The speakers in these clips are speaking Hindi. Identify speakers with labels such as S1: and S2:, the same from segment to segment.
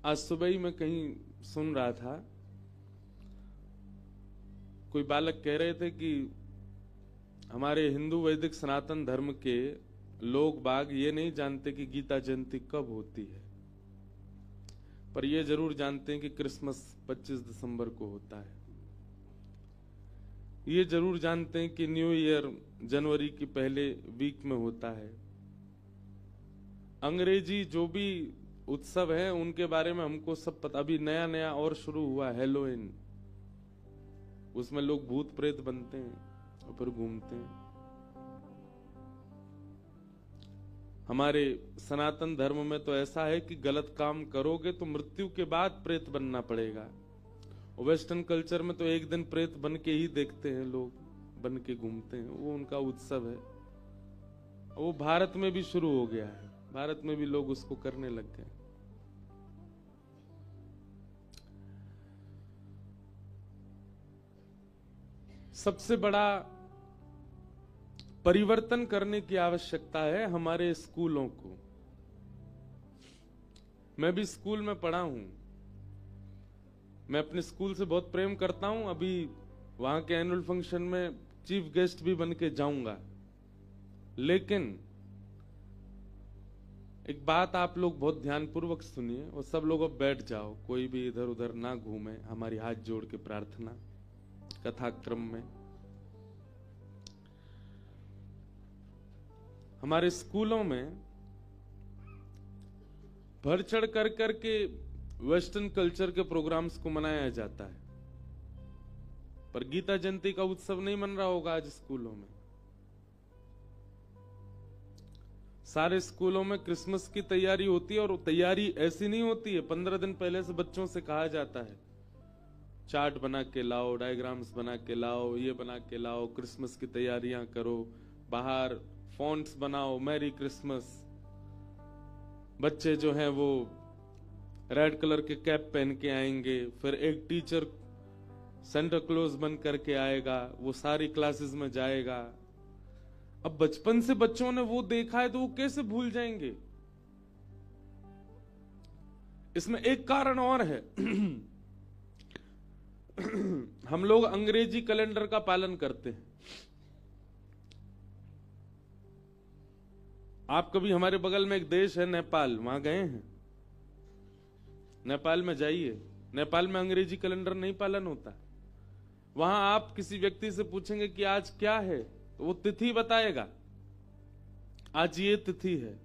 S1: आज सुबह ही मैं कहीं सुन रहा था, कोई बालक कह रहे थे कि हमारे हिंदू वैदिक सनातन धर्म के लोग बाग ये नहीं जानते कि गीता जयंती कब होती है, पर ये जरूर जानते हैं कि क्रिसमस 25 दिसंबर को होता है। ये जरूर जानते हैं कि न्यू ईयर जनवरी की पहले वीक में होता है। अंग्रेजी जो भी उत्सव है उनके बारे में हमको सब पता। अभी नया नया और शुरू हुआ हैलोवीन, उसमें लोग भूत प्रेत बनते हैं और फिर घूमते हैं। हमारे सनातन धर्म में तो ऐसा है कि गलत काम करोगे तो मृत्यु के बाद प्रेत बनना पड़ेगा। वेस्टर्न कल्चर में तो एक दिन प्रेत बन के ही देखते हैं, लोग बन के घूमते हैं, वो उनका उत्सव है। वो भारत में भी शुरू हो गया है, भारत में भी लोग उसको करने लग गए। सबसे बड़ा परिवर्तन करने की आवश्यकता है हमारे स्कूलों को। मैं भी स्कूल में पढ़ा हूं, मैं अपने स्कूल से बहुत प्रेम करता हूं। अभी वहां के एनुअल फंक्शन में चीफ गेस्ट भी बन के जाऊंगा। लेकिन एक बात आप लोग बहुत ध्यानपूर्वक सुनिए और सब लोग अब बैठ जाओ, कोई भी इधर उधर ना घूमे। हमारी हाथ जोड़ के प्रार्थना कथाक्रम में। हमारे स्कूलों में बढ़ चढ़ कर करके वेस्टर्न कल्चर के प्रोग्राम्स को मनाया जाता है, पर गीता जयंती का उत्सव नहीं मन रहा होगा आज स्कूलों में। सारे स्कूलों में क्रिसमस की तैयारी होती है, और तैयारी ऐसी नहीं होती है। 15 दिन पहले से बच्चों से कहा जाता है चार्ट बना के लाओ, डायग्राम्स बना के लाओ, ये बना के लाओ, क्रिसमस की तैयारियां करो, बाहर फॉन्ट्स बनाओ, मैरी क्रिसमस। बच्चे जो हैं वो रेड कलर के कैप पहन के आएंगे, फिर एक टीचर सेंटा क्लॉज बन करके आएगा, वो सारी क्लासेस में जाएगा। अब बचपन से बच्चों ने वो देखा है तो वो कैसे भूल जाएंगे। इसमें एक कारण और है हम लोग अंग्रेजी कैलेंडर का पालन करते हैं। आप कभी, हमारे बगल में एक देश है नेपाल, वहां गए हैं? नेपाल में जाइए, नेपाल में अंग्रेजी कैलेंडर नहीं पालन होता। वहां आप किसी व्यक्ति से पूछेंगे कि आज क्या है, तो वो तिथि बताएगा। आज ये तिथि है,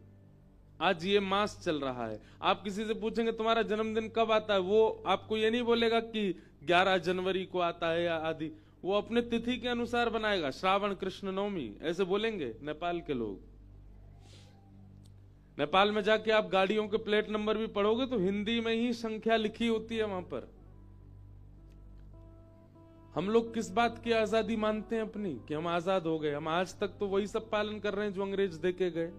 S1: आज ये मास चल रहा है। आप किसी से पूछेंगे तुम्हारा जन्मदिन कब आता है, वो आपको ये नहीं बोलेगा कि 11 जनवरी को आता है या आदि, वो अपने तिथि के अनुसार बनाएगा। श्रावण कृष्ण नवमी ऐसे बोलेंगे नेपाल के लोग। नेपाल में जाके आप गाड़ियों के प्लेट नंबर भी पढ़ोगे तो हिंदी में ही संख्या लिखी होती है वहां पर। हम लोग किस बात की आजादी मानते हैं अपनी, कि हम आजाद हो गए। हम आज तक तो वही सब पालन कर रहे हैं जो अंग्रेज देके गए।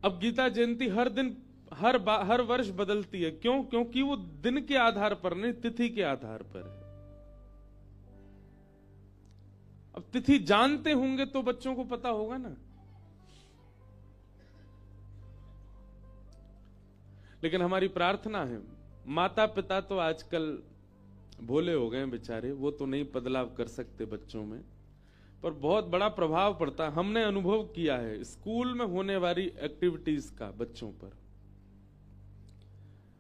S1: अब गीता जयंती हर दिन हर वर्ष बदलती है। क्यों? क्योंकि वो दिन के आधार पर नहीं, तिथि के आधार पर है। अब तिथि जानते होंगे तो बच्चों को पता होगा ना। लेकिन हमारी प्रार्थना है, माता पिता तो आजकल भोले हो गए बेचारे, वो तो नहीं बदलाव कर सकते बच्चों में, पर बहुत बड़ा प्रभाव पड़ता है। हमने अनुभव किया है स्कूल में होने वाली एक्टिविटीज का बच्चों पर।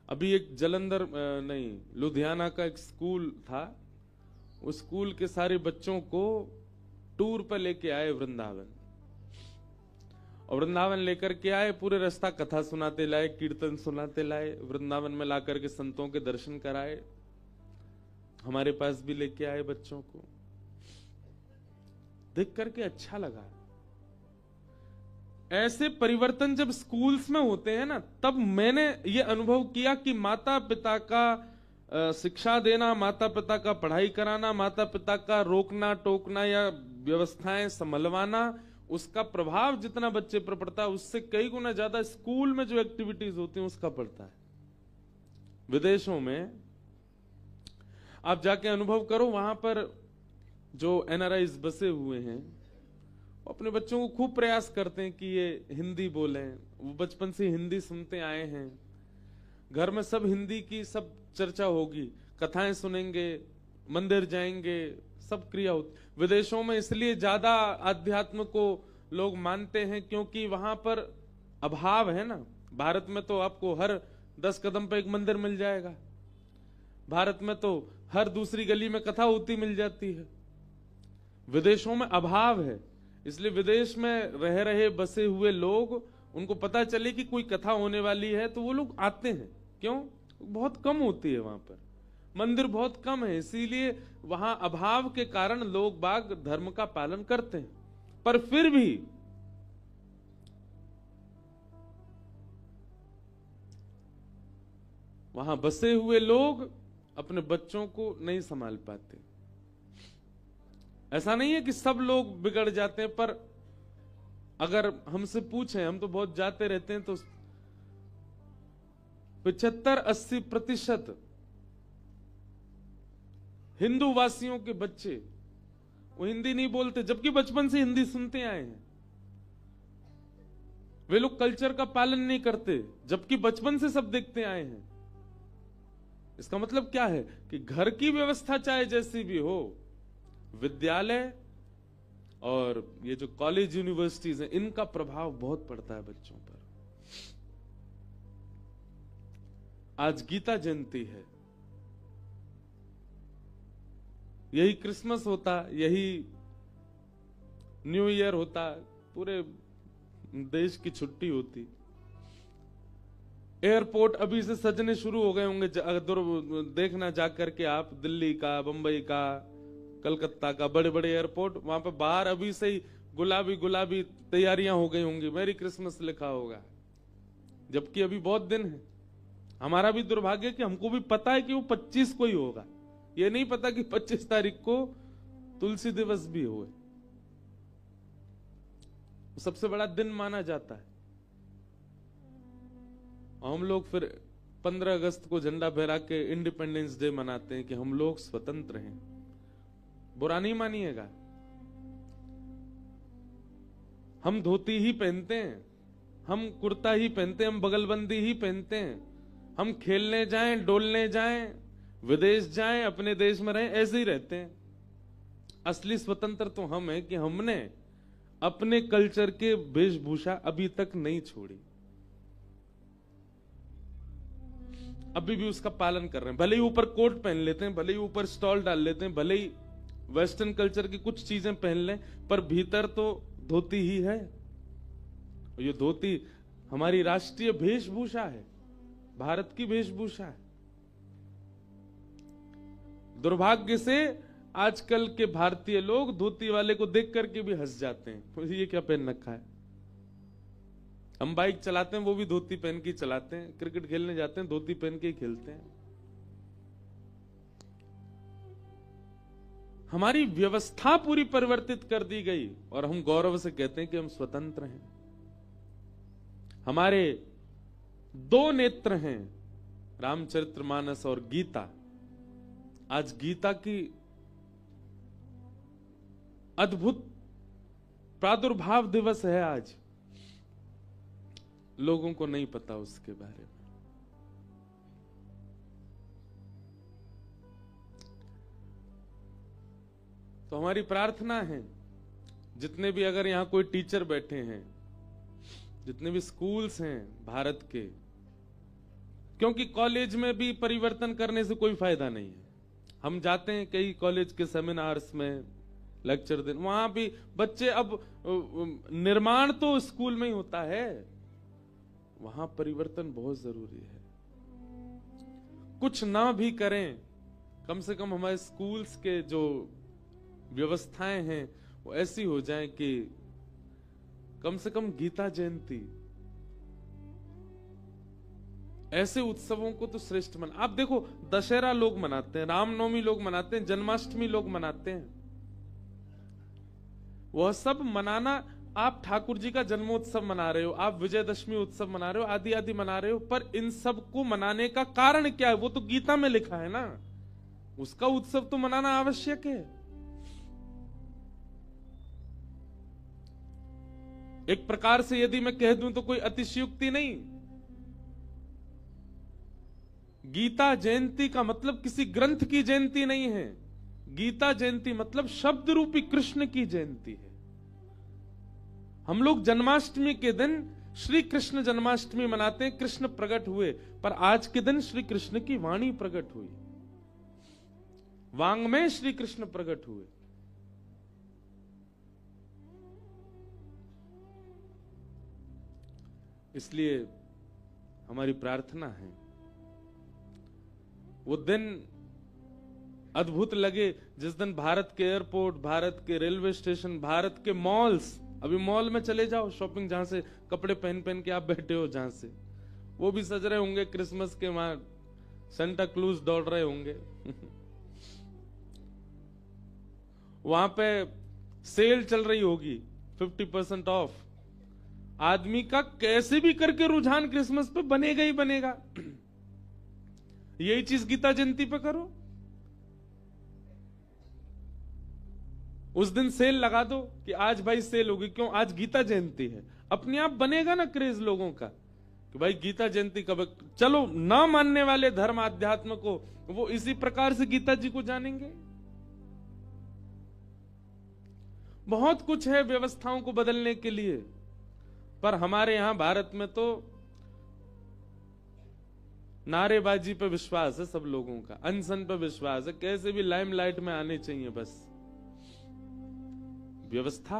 S1: अभी एक जलंधर नहीं, लुधियाना का एक स्कूल था, उस स्कूल के सारे बच्चों को टूर पर लेके आए वृंदावन, और वृंदावन लेकर के आए, पूरे रास्ता कथा सुनाते लाए, कीर्तन सुनाते लाए, वृंदावन में ला करके संतों के दर्शन कराए। हमारे पास भी लेके आए बच्चों को, देख करके अच्छा लगा। ऐसे परिवर्तन जब स्कूल्स में होते हैं ना, तब मैंने ये अनुभव किया कि माता पिता का शिक्षा देना, माता पिता का पढ़ाई कराना, माता पिता का रोकना टोकना या व्यवस्थाएं संभलवाना, उसका प्रभाव जितना बच्चे पर पड़ता है उससे कई गुना ज्यादा स्कूल में जो एक्टिविटीज होती हैं उसका पड़ता है। विदेशों में आप जाके अनुभव करो, वहां पर जो एनआरआईज बसे हुए हैं वो अपने बच्चों को खूब प्रयास करते हैं कि ये हिंदी बोलें। वो बचपन से हिंदी सुनते आए हैं, घर में सब हिंदी की सब चर्चा होगी, कथाएं सुनेंगे, मंदिर जाएंगे, सब क्रिया होती। विदेशों में इसलिए ज्यादा आध्यात्म को लोग मानते हैं क्योंकि वहां पर अभाव है ना। भारत में तो आपको हर 10 कदम पे एक मंदिर मिल जाएगा, भारत में तो हर दूसरी गली में कथा होती मिल जाती है। विदेशों में अभाव है, इसलिए विदेश में रह रहे बसे हुए लोग, उनको पता चले कि कोई कथा होने वाली है तो वो लोग आते हैं। क्यों? बहुत कम होती है वहां पर, मंदिर बहुत कम है, इसीलिए वहां अभाव के कारण लोग बाग धर्म का पालन करते हैं। पर फिर भी वहां बसे हुए लोग अपने बच्चों को नहीं संभाल पाते। ऐसा नहीं है कि सब लोग बिगड़ जाते हैं, पर अगर हमसे पूछें, हम तो बहुत जाते रहते हैं, तो 75-80% हिंदू वासियों के बच्चे वो हिंदी नहीं बोलते, जबकि बचपन से हिंदी सुनते आए हैं। वे लोग कल्चर का पालन नहीं करते, जबकि बचपन से सब देखते आए हैं। इसका मतलब क्या है कि घर की व्यवस्था चाहे जैसी भी हो, विद्यालय और ये जो कॉलेज यूनिवर्सिटीज हैं, इनका प्रभाव बहुत पड़ता है बच्चों पर। आज गीता जयंती है, यही क्रिसमस होता, यही न्यू ईयर होता, पूरे देश की छुट्टी होती। एयरपोर्ट अभी से सजने शुरू हो गए होंगे, देखना जाकर के आप, दिल्ली का, बंबई का, कलकत्ता का, बड़े बड़े एयरपोर्ट, वहां पर बाहर अभी से ही गुलाबी गुलाबी तैयारियां हो गई होंगी, मैरी क्रिसमस लिखा होगा, जबकि अभी बहुत दिन है। हमारा भी दुर्भाग्य कि हमको भी पता है कि वो 25 को ही होगा, ये नहीं पता कि 25 तारीख को तुलसी दिवस भी हुए। सबसे बड़ा दिन माना जाता है। हम लोग फिर 15 अगस्त को झंडा फहरा के इंडिपेंडेंस डे मनाते हैं कि हम लोग स्वतंत्र हैं। बुरा नहीं मानिएगा, हम धोती ही पहनते हैं, हम कुर्ता ही पहनते हैं, हम बगलबंदी ही पहनते हैं, हम खेलने जाएं, डोलने जाएं, विदेश जाएं, अपने देश में रहें, ऐसे ही रहते हैं। असली स्वतंत्र तो हम हैं कि हमने अपने कल्चर के वेशभूषा अभी तक नहीं छोड़ी, अभी भी उसका पालन कर रहे हैं। भले ही ऊपर कोट पहन लेते हैं, भले ही ऊपर स्टॉल डाल लेते हैं, भले ही वेस्टर्न कल्चर की कुछ चीजें पहन लें, पर भीतर तो धोती ही है। ये धोती हमारी राष्ट्रीय वेशभूषा है, भारत की वेशभूषा है। दुर्भाग्य से आजकल के भारतीय लोग धोती वाले को देख करके भी हंस जाते हैं, ये क्या पहन रखा है। हम बाइक चलाते हैं, वो भी धोती पहन के चलाते हैं, क्रिकेट खेलने जाते हैं, धोती पहन के ही खेलते हैं। हमारी व्यवस्था पूरी परिवर्तित कर दी गई और हम गौरव से कहते हैं कि हम स्वतंत्र हैं। हमारे 2 नेत्र हैं, रामचरितमानस और गीता। आज गीता की अद्भुत प्रादुर्भाव दिवस है। आज लोगों को नहीं पता उसके बारे में। तो हमारी प्रार्थना है, जितने भी, अगर यहां कोई टीचर बैठे हैं, जितने भी स्कूल्स हैं भारत के, क्योंकि कॉलेज में भी परिवर्तन करने से कोई फायदा नहीं है। हम जाते हैं कई कॉलेज के सेमिनार्स में, लेक्चर देने, वहां भी बच्चे, अब निर्माण तो स्कूल में ही होता है, वहां परिवर्तन बहुत जरूरी है। कुछ ना भी करें, कम से कम हमारे स्कूल्स के जो व्यवस्थाएं हैं वो ऐसी हो जाएं कि कम से कम गीता जयंती, ऐसे उत्सवों को तो श्रेष्ठ मन। आप देखो, दशहरा लोग मनाते हैं, रामनवमी लोग मनाते हैं, जन्माष्टमी लोग मनाते हैं, वह सब मनाना, आप ठाकुर जी का जन्मोत्सव मना रहे हो, आप विजयदशमी उत्सव मना रहे हो, आदि आदि मना रहे हो, पर इन सब को मनाने का कारण क्या है? वो तो गीता में लिखा है ना, उसका उत्सव तो मनाना आवश्यक है। एक प्रकार से यदि मैं कह दूं तो कोई अतिशयोक्ति नहीं। गीता जयंती का मतलब किसी ग्रंथ की जयंती नहीं है। गीता जयंती मतलब शब्द रूपी कृष्ण की जयंती है। हम लोग जन्माष्टमी के दिन श्री कृष्ण जन्माष्टमी मनाते हैं, कृष्ण प्रकट हुए, पर आज के दिन श्री कृष्ण की वाणी प्रकट हुई, वांग में श्री कृष्ण प्रकट हुए। इसलिए हमारी प्रार्थना है वो दिन अद्भुत लगे जिस दिन भारत के एयरपोर्ट, भारत के रेलवे स्टेशन, भारत के मॉल्स, अभी मॉल में चले जाओ शॉपिंग, जहां से कपड़े पहन पहन के आप बैठे हो, जहां से वो भी सज रहे होंगे क्रिसमस के, वहां सेंटा क्लूज दौड़ रहे होंगे वहां पे सेल चल रही होगी 50% ऑफ। आदमी का कैसे भी करके रुझान क्रिसमस पे बनेगा ही बनेगा। यही चीज गीता जयंती पे करो, उस दिन सेल लगा दो कि आज भाई सेल होगी, क्यों? आज गीता जयंती है। अपने आप बनेगा ना क्रेज लोगों का कि भाई गीता जयंती कब। चलो ना मानने वाले धर्म आध्यात्म को वो इसी प्रकार से गीता जी को जानेंगे। बहुत कुछ है व्यवस्थाओं को बदलने के लिए, पर हमारे यहां भारत में तो नारेबाजी पे विश्वास है सब लोगों का, अनशन पे विश्वास है, कैसे भी लाइमलाइट में आने चाहिए बस। व्यवस्था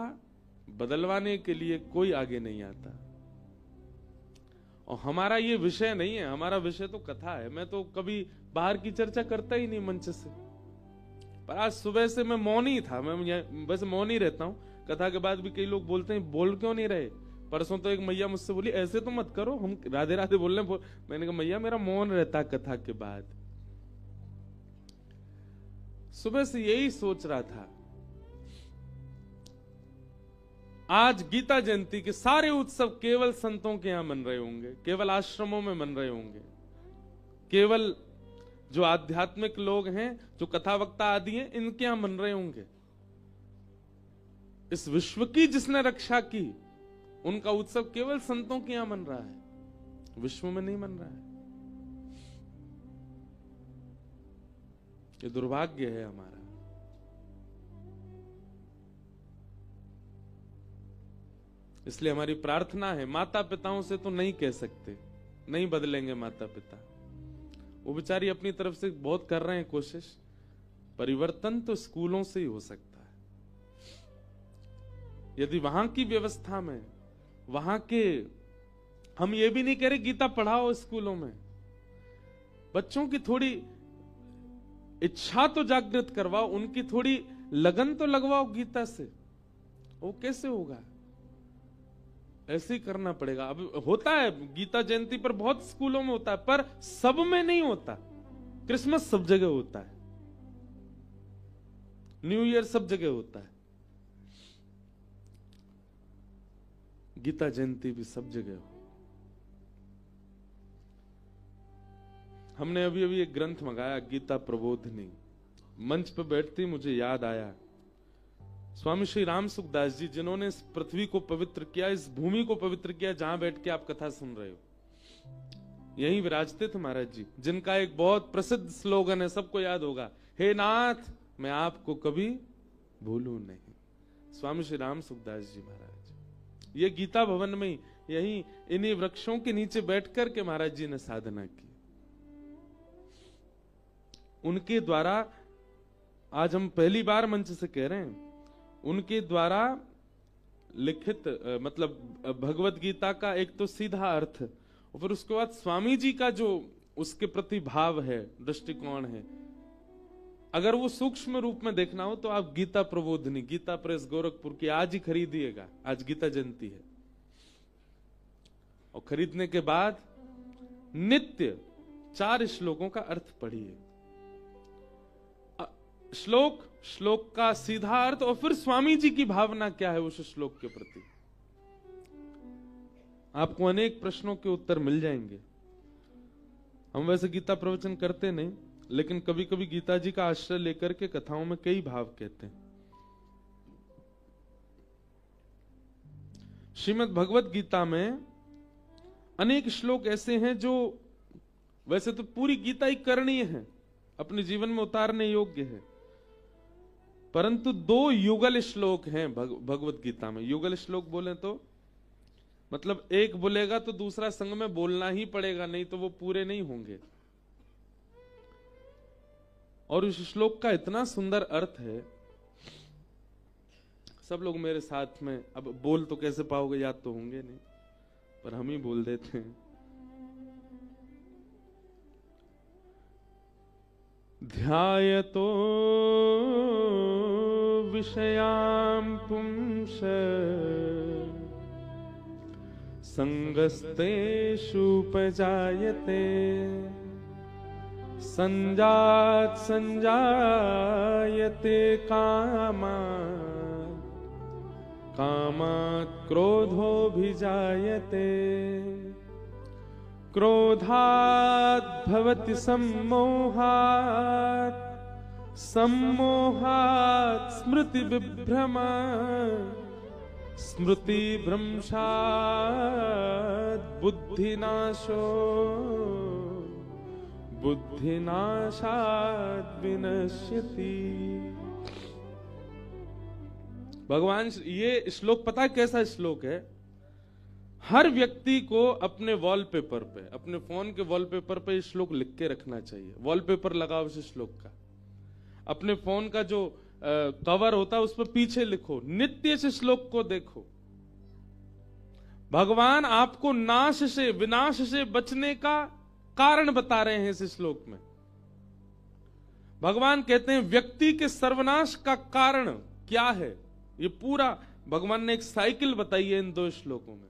S1: बदलवाने के लिए कोई आगे नहीं आता। और हमारा ये विषय नहीं है, हमारा विषय तो कथा है। मैं तो कभी बाहर की चर्चा करता ही नहीं मंच से, पर आज सुबह से मैं मौन ही था। मैं बस मौन ही रहता हूं। कथा के बाद भी कई लोग बोलते हैं बोल क्यों नहीं रहे। परसों तो एक मैया मुझसे बोली ऐसे तो मत करो, हम राधे राधे बोल रहे। मैंने कहा मैया मेरा मौन रहता कथा के बाद। सुबह से यही सोच रहा था। आज गीता जयंती के सारे उत्सव केवल संतों के यहां मन रहे होंगे, केवल आश्रमों में मन रहे होंगे, केवल जो आध्यात्मिक लोग हैं, जो कथा वक्ता आदि हैं, इनके यहां मन रहे होंगे। इस विश्व की जिसने रक्षा की, उनका उत्सव केवल संतों के यहां मन रहा है, विश्व में नहीं मन रहा है। ये दुर्भाग्य है हमारा। इसलिए हमारी प्रार्थना है, माता पिताओं से तो नहीं कह सकते, नहीं बदलेंगे माता पिता, वो बेचारी अपनी तरफ से बहुत कर रहे हैं कोशिश। परिवर्तन तो स्कूलों से ही हो सकता है। यदि वहां की व्यवस्था में, वहां के, हम ये भी नहीं कह रहे गीता पढ़ाओ स्कूलों में, बच्चों की थोड़ी इच्छा तो जागृत करवाओ, उनकी थोड़ी लगन तो लगवाओ गीता से। वो कैसे होगा? ऐसे ही करना पड़ेगा। अब होता है गीता जयंती पर बहुत स्कूलों में होता है, पर सब में नहीं होता। क्रिसमस सब जगह होता है, न्यू ईयर सब जगह होता है, गीता जयंती भी सब जगह हो। हमने अभी अभी एक ग्रंथ मंगाया, गीता प्रबोधिनी। मंच पर बैठती मुझे याद आया स्वामी श्री राम सुखदास जी, जिन्होंने इस पृथ्वी को पवित्र किया, इस भूमि को पवित्र किया, जहां बैठ के आप कथा सुन रहे हो। यहीं विराजते थे महाराज जी, जिनका एक बहुत प्रसिद्ध स्लोगन है, सबको याद होगा, हे नाथ मैं आपको कभी भूलूं नहीं। स्वामी श्री राम सुखदास जी महाराज, ये गीता भवन में ही, यहीं इन्हीं वृक्षों के नीचे बैठ कर के महाराज जी ने साधना की। उनके द्वारा आज हम पहली बार मंच से कह रहे हैं, उनके द्वारा लिखित मतलब भगवत गीता का एक तो सीधा अर्थ, और फिर उसके बाद स्वामी जी का जो उसके प्रति भाव है, दृष्टिकोण है, अगर वो सूक्ष्म रूप में देखना हो तो आप गीता प्रबोधिनी, गीता प्रेस गोरखपुर की आज ही खरीदिएगा। आज गीता जयंती है, और खरीदने के बाद नित्य 4 श्लोकों का अर्थ पढ़िए। श्लोक का सीधा अर्थ, और फिर स्वामी जी की भावना क्या है उस श्लोक के प्रति। आपको अनेक प्रश्नों के उत्तर मिल जाएंगे। हम वैसे गीता प्रवचन करते नहीं, लेकिन कभी कभी गीता जी का आश्रय लेकर के कथाओं में कई भाव कहते हैं। श्रीमद् भगवत गीता में अनेक श्लोक ऐसे हैं जो वैसे तो पूरी गीता ही करणीय है, अपने जीवन में उतारने योग्य है, परंतु 2 युगल श्लोक हैं भगवत गीता में। युगल श्लोक बोले तो मतलब एक बोलेगा तो दूसरा संग में बोलना ही पड़ेगा, नहीं तो वो पूरे नहीं होंगे। और उस श्लोक का इतना सुंदर अर्थ है, सब लोग मेरे साथ में, अब बोल तो कैसे पाओगे, याद तो होंगे नहीं, पर हम ही बोल देते हैं। ध्यायतो विषयां पुंस संगस्तेषु उपजायते संजात संजायते कामात् क्रोधोऽभिजायते क्रोधात् भवति सम्मोहात् सम्मोहात् स्मृतिविभ्रमा स्मृतिभ्रंशात् बुद्धिनाशो बुद्धिनाशात् विनश्यति। भगवान, ये श्लोक पता कैसा श्लोक है? हर व्यक्ति को अपने वॉलपेपर पे, अपने फोन के वॉलपेपर पे इस श्लोक लिख के रखना चाहिए। वॉलपेपर लगाओ इस श्लोक का, अपने फोन का जो कवर होता है उस पर पीछे लिखो, नित्य इस श्लोक को देखो। भगवान आपको नाश से, विनाश से बचने का कारण बता रहे हैं इस श्लोक में। भगवान कहते हैं व्यक्ति के सर्वनाश का कारण क्या है, ये पूरा भगवान ने एक साइकिल बताई है इन 2 श्लोकों में।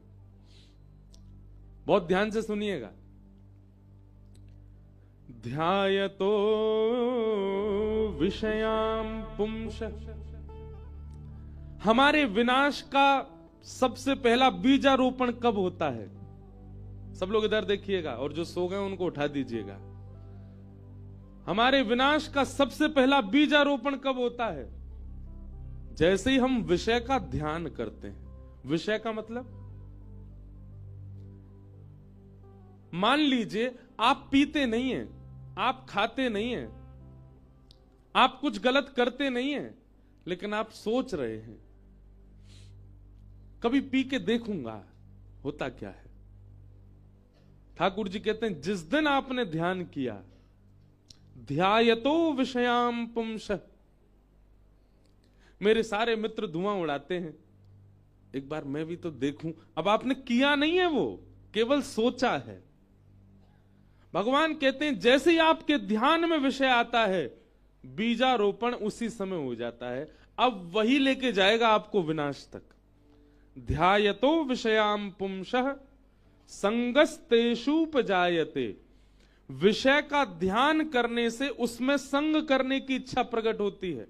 S1: बहुत ध्यान से सुनिएगा। ध्यायतो विषयां पुंस, हमारे विनाश का सबसे पहला बीजारोपण कब होता है? सब लोग इधर देखिएगा और जो सो गए उनको उठा दीजिएगा। हमारे विनाश का सबसे पहला बीजारोपण कब होता है? जैसे ही हम विषय का ध्यान करते हैं। विषय का मतलब, मान लीजिए आप पीते नहीं हैं, आप खाते नहीं हैं, आप कुछ गलत करते नहीं हैं, लेकिन आप सोच रहे हैं कभी पी के देखूंगा होता क्या है। ठाकुर जी कहते हैं जिस दिन आपने ध्यान किया, ध्यायतो विषयाम पुंस, मेरे सारे मित्र धुआं उड़ाते हैं, एक बार मैं भी तो देखूं। अब आपने किया नहीं है, वो केवल सोचा है। भगवान कहते हैं जैसे ही आपके ध्यान में विषय आता है, बीजारोपण उसी समय हो जाता है। अब वही लेके जाएगा आपको विनाश तक। ध्यायतो विषयाम पुंसः संगस्तेषुपजायते, विषय का ध्यान करने से उसमें संग करने की इच्छा प्रकट होती है।